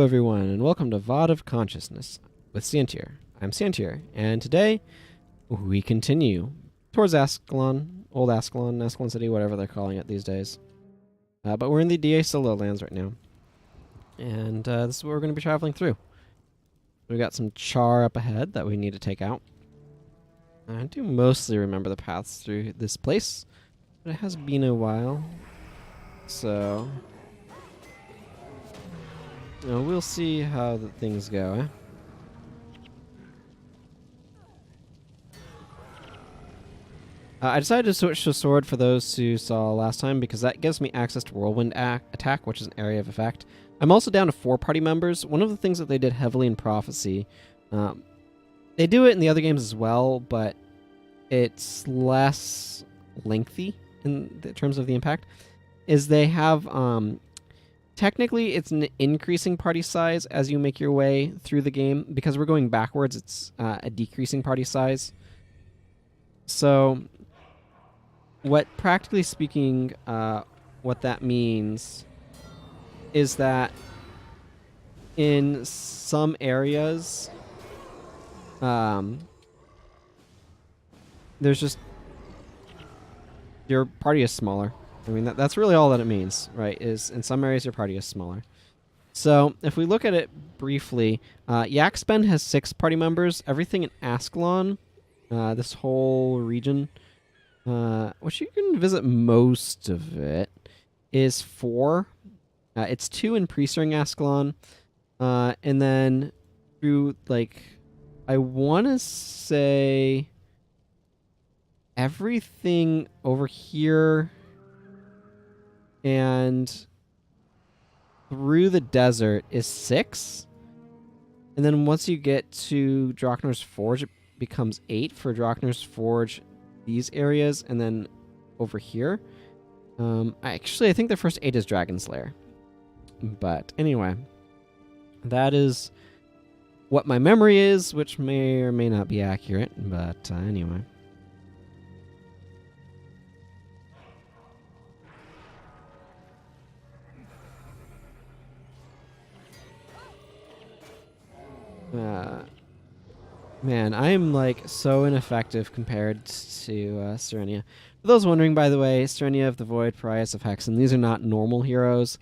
everyone, and welcome to VOD of Consciousness with Sientir. I'm Sientir, and today we continue towards Ascalon, Old Ascalon, Ascalon City, whatever they're calling it these days. But we're in the DA Solo lands right now, and this is what we're going to be traveling through. We've got some char up ahead that we need to take out. I do mostly remember the paths through this place, but it has been a while, so we'll see how the things go, eh? I decided to switch to sword for those who saw last time because that gives me access to whirlwind attack, which is an area of effect. I'm also down to 4 party members. One of the things that they did heavily in Prophecy, they do it in the other games as well, but it's less lengthy in terms of the impact, is they have technically, it's an increasing party size as you make your way through the game. Because we're going backwards, it's a decreasing party size. So, practically speaking, what that means is that in some areas, there's just, your party is smaller. I mean, that's really all that it means, right? Is in some areas your party is smaller. So if we look at it briefly, Yaxben has 6 party members. Everything in Ascalon, this whole region, which you can visit most of it, is 4. It's 2 in Priestering Ascalon, and then through, like, I want to say everything over here and through the desert is 6. And then once you get to Drachner's Forge, it becomes 8 for Drachner's Forge, these areas, and then over here. I think the first 8 is Dragon's Lair. But anyway, that is what my memory is, which may or may not be accurate, but anyway. Man, I am like so ineffective compared to Serenia. For those wondering, by the way, Serenia of the Void, Prius of Hexen, these are not normal heroes.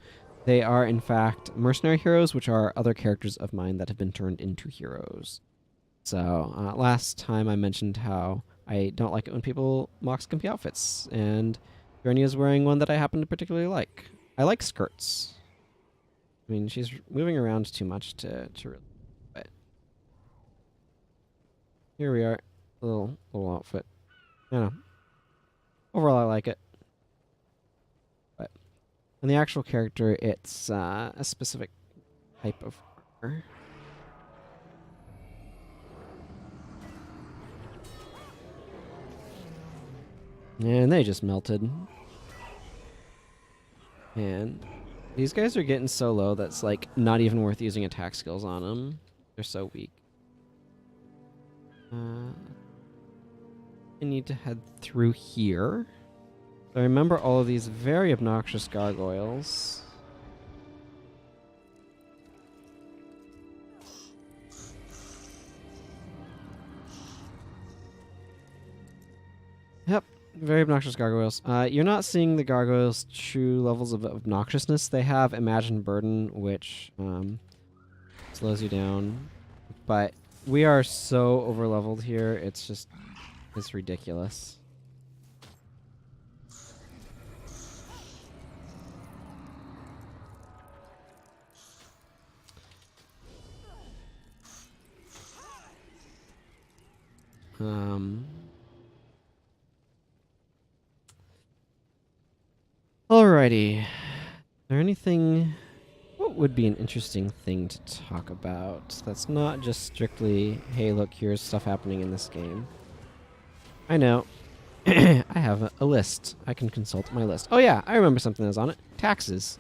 They are, in fact, mercenary heroes, which are other characters of mine that have been turned into heroes. So, last time I mentioned how I don't like it when people mock skimpy outfits, and Serenia is wearing one that I happen to particularly like. I like skirts. I mean, she's moving around too much to really. Here we are, little outfit. You know, overall I like it. But in the actual character, it's a specific type of armor. And they just melted. And these guys are getting so low that's like not even worth using attack skills on them. They're so weak. I need to head through here. So I remember all of these very obnoxious gargoyles. Yep, very obnoxious gargoyles. You're not seeing the gargoyles' true levels of obnoxiousness. They have Imagined Burden, which slows you down. But we are so overleveled here, it's ridiculous. Alrighty. Is there anything... What would be an interesting thing to talk about that's not just strictly, hey, look, here's stuff happening in this game? I know. I have a list. I can consult my list. Oh yeah, I remember something that's on it. Taxes.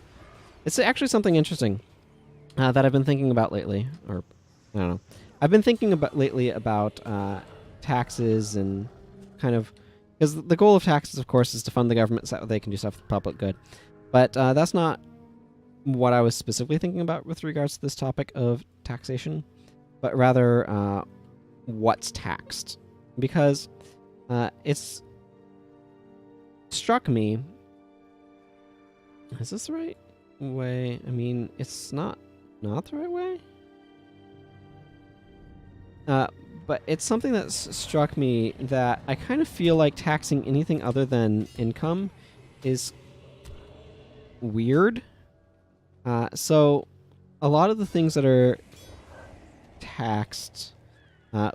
It's actually something interesting that I've been thinking about lately. Or, I don't know. I've been thinking about lately about taxes and kind of... Because the goal of taxes, of course, is to fund the government so that they can do stuff for the public good. But that's not what I was specifically thinking about with regards to this topic of taxation, but rather what's taxed. Because it's struck me... Is this the right way? I mean, it's not the right way? But it's something that's struck me that I kind of feel like taxing anything other than income is weird. So a lot of the things that are taxed,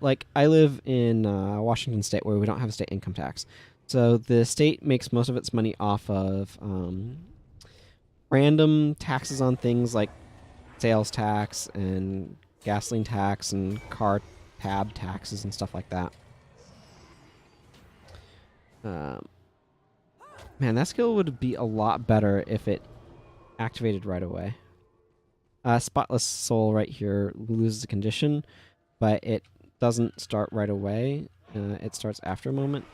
like I live in Washington State where we don't have a state income tax. So the state makes most of its money off of random taxes on things like sales tax and gasoline tax and car tab taxes and stuff like that. Man, that skill would be a lot better if it activated right away. Spotless Soul right here loses a condition, but it doesn't start right away. It starts after a moment.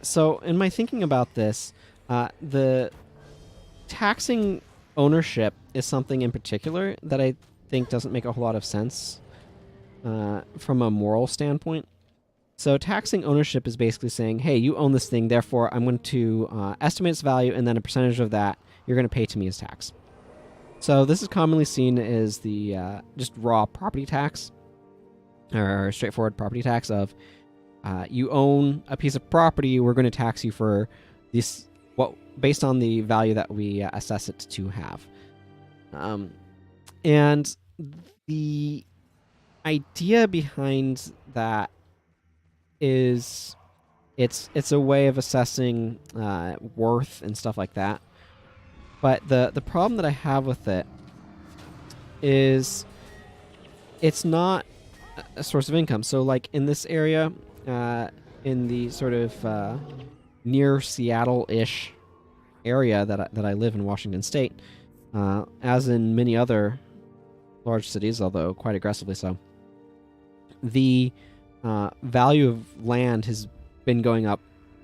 So in my thinking about this, the taxing ownership is something in particular that I think doesn't make a whole lot of sense from a moral standpoint. So taxing ownership is basically saying, hey, you own this thing, therefore I'm going to estimate its value, and then a percentage of that you're going to pay to me as tax. So this is commonly seen as the just raw property tax, or straightforward property tax of you own a piece of property, we're going to tax you for this, based on the value that we assess it to have. And the idea behind that is it's a way of assessing worth and stuff like that. But the problem that I have with it is it's not a source of income. So like in this area, in the sort of near Seattle-ish area that I live in, Washington State, as in many other large cities, although quite aggressively so, the value of land has been going up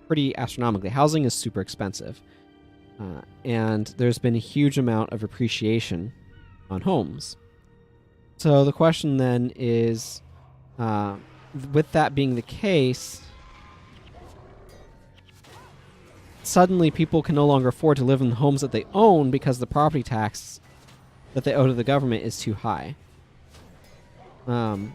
pretty astronomically. Housing is super expensive, and there's been a huge amount of appreciation on homes. So the question then is, with that being the case, suddenly people can no longer afford to live in the homes that they own because the property tax that they owe to the government is too high. And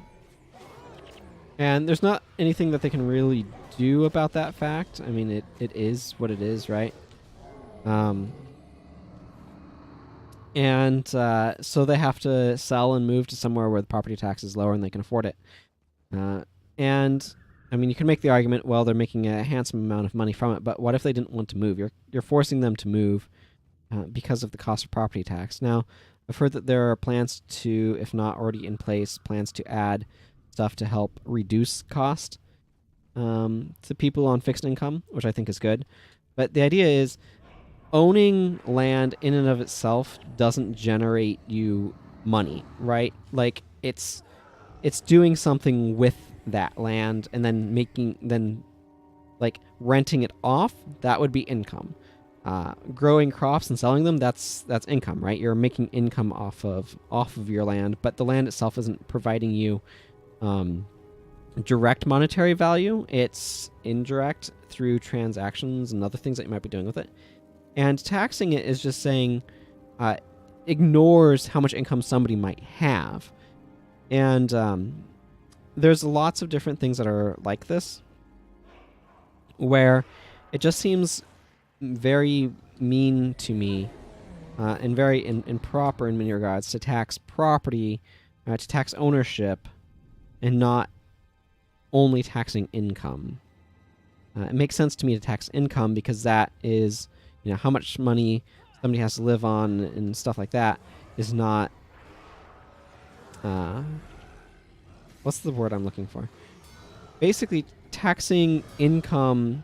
there's not anything that they can really do about that fact. I mean, it is what it is, right? And so they have to sell and move to somewhere where the property tax is lower and they can afford it. And I mean, you can make the argument, well, they're making a handsome amount of money from it, but what if they didn't want to move? You're forcing them to move because of the cost of property tax. Now, I've heard that there are plans to, if not already in place, plans to add stuff to help reduce cost to people on fixed income, which I think is good. But the idea is owning land in and of itself doesn't generate you money, right? Like it's doing something with that land and then like renting it off, that would be income. Growing crops and selling them, that's income, right? You're making income off of your land, but the land itself isn't providing you direct monetary value. It's indirect through transactions and other things that you might be doing with it. And taxing it is just saying ignores how much income somebody might have. And there's lots of different things that are like this, where it just seems very mean to me and very improper in many regards to tax property, to tax ownership, and not only taxing income. It makes sense to me to tax income because that is, how much money somebody has to live on and stuff like that is not... what's the word I'm looking for? Basically, taxing income,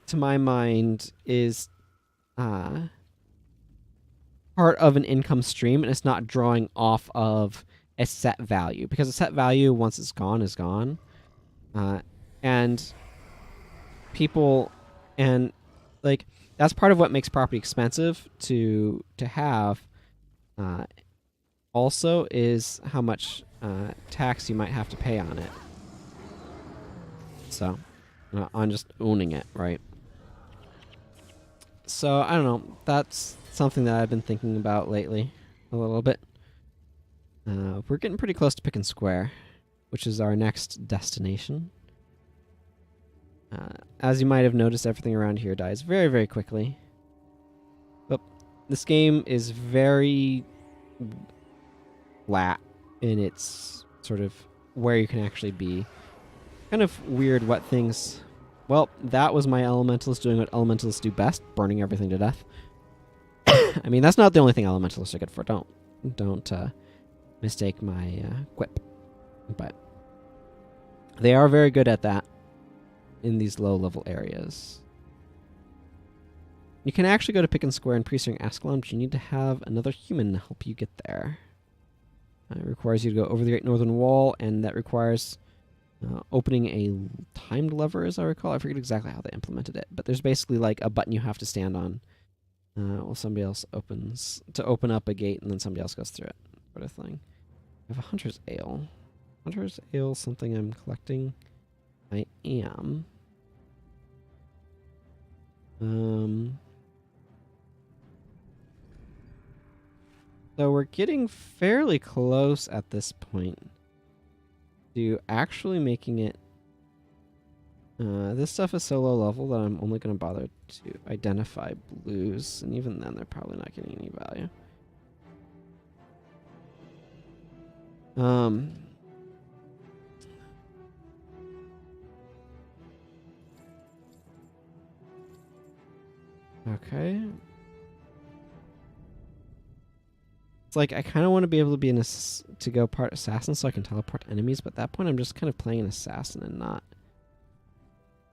to my mind, is part of an income stream, and it's not drawing off of a set value, because a set value, once it's gone, is gone. And people, and like, that's part of what makes property expensive to have. Also, is how much tax you might have to pay on it. So, on just owning it, right? So I don't know. That's something that I've been thinking about lately, a little bit. We're getting pretty close to Picken Square, which is our next destination. As you might have noticed, everything around here dies very, very quickly. But this game is very flat in its sort of where you can actually be. Kind of weird what things... Well, that was my elementalists doing what elementalists do best, burning everything to death. I mean, that's not the only thing elementalists are good for. Don't mistake my quip. But they are very good at that in these low-level areas. You can actually go to Picken Square and Priestering Ascalon, but you need to have another human help you get there. It requires you to go over the Great Northern Wall, and that requires opening a timed lever, as I recall. I forget exactly how they implemented it, but there's basically like a button you have to stand on while somebody else opens to open up a gate, and then somebody else goes through it, sort of thing. I have a Hunter's Ale. Hunter's Ale, something I'm collecting. I am. So we're getting fairly close at this point to actually making it. This stuff is so low level that I'm only going to bother to identify blues, and even then they're probably not getting any value. Okay. It's like I kind of want to be able to be to go part assassin so I can teleport enemies, but at that point I'm just kind of playing an assassin and not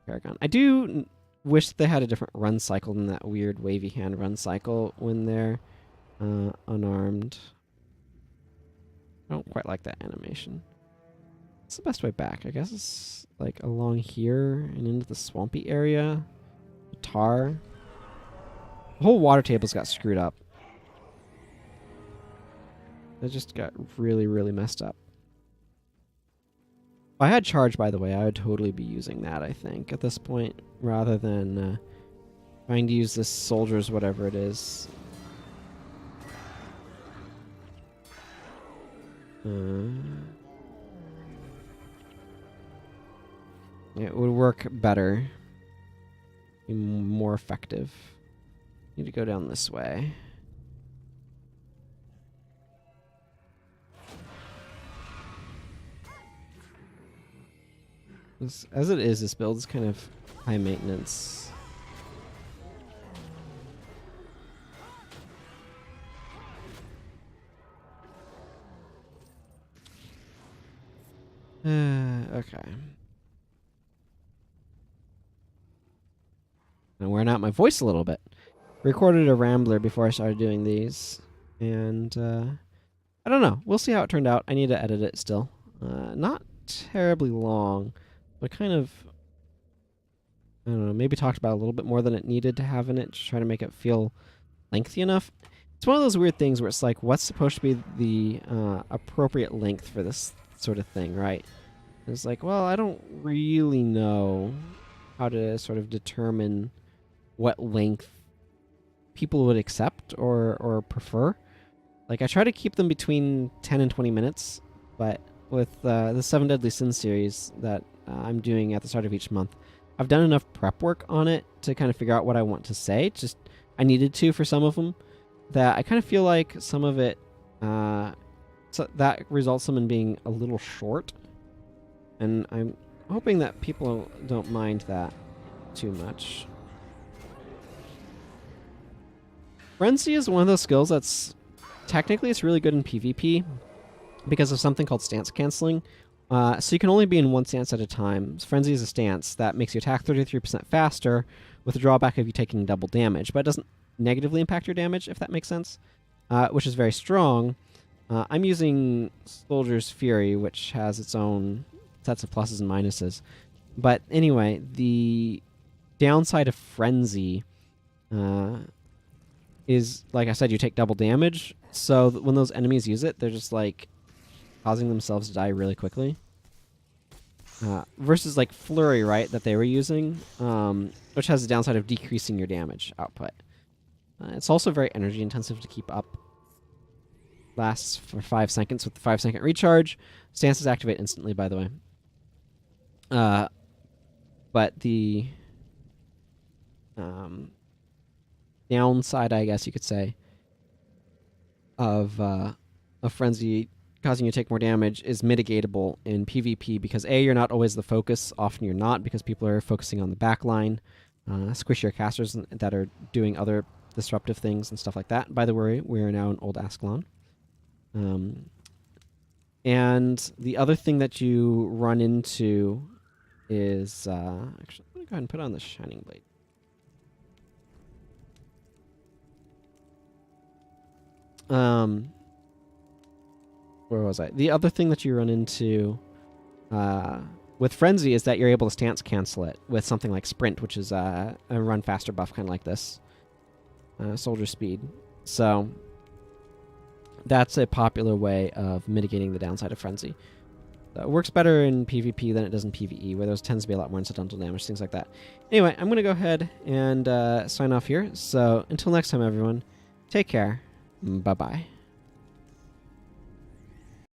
Paragon. I do wish they had a different run cycle than that weird wavy hand run cycle when they're unarmed. I don't quite like that animation. What's the best way back? I guess it's like along here and into the swampy area. The tar. The whole water table's got screwed up. It just got really, really messed up. If I had charge, by the way, I would totally be using that, I think, at this point, rather than trying to use this soldier's whatever it is. It would work better. Be more effective. Need to go down this way. As it is, this build is kind of high maintenance. Okay. I'm wearing out my voice a little bit. Recorded a rambler before I started doing these, and I don't know. We'll see how it turned out. I need to edit it still. Not terribly long, but kind of, I don't know, maybe talked about a little bit more than it needed to have in it, just trying to make it feel lengthy enough. It's one of those weird things where it's like, what's supposed to be the appropriate length for this sort of thing, right? And it's like, well, I don't really know how to sort of determine what length people would accept or prefer. Like, I try to keep them between 10 and 20 minutes, but with the 7 Deadly Sins series that I'm doing at the start of each month, I've done enough prep work on it to kind of figure out what I want to say. Just, I needed to for some of them, that I kind of feel like some of it, so that results in being a little short. And I'm hoping that people don't mind that too much. Frenzy is one of those skills that's, technically it's really good in PvP because of something called stance canceling. So you can only be in one stance at a time. Frenzy is a stance that makes you attack 33% faster with the drawback of you taking double damage, but it doesn't negatively impact your damage, if that makes sense, which is very strong. I'm using Soldier's Fury, which has its own sets of pluses and minuses. But anyway, the downside of Frenzy is, like I said, you take double damage. So when those enemies use it, they're just like causing themselves to die really quickly. Versus like Flurry, right, that they were using, which has the downside of decreasing your damage output. It's also very energy intensive to keep up. Lasts for 5 seconds with the 5-second recharge. Stances activate instantly, by the way. But the downside, I guess you could say, of Frenzy causing you to take more damage is mitigatable in PvP because A, you're not always the focus. Often you're not because people are focusing on the back line. Squishier casters that are doing other disruptive things and stuff like that. By the way, we are now in Old Ascalon. And the other thing that you run into is... actually, I'm going to go ahead and put on the Shining Blade. Where was I? The other thing that you run into with Frenzy is that you're able to stance cancel it with something like Sprint, which is a run faster buff, kind of like this. Soldier Speed. So that's a popular way of mitigating the downside of Frenzy. It works better in PvP than it does in PvE, where those tends to be a lot more incidental damage, things like that. Anyway, I'm going to go ahead and sign off here. So until next time, everyone, take care. Bye-bye.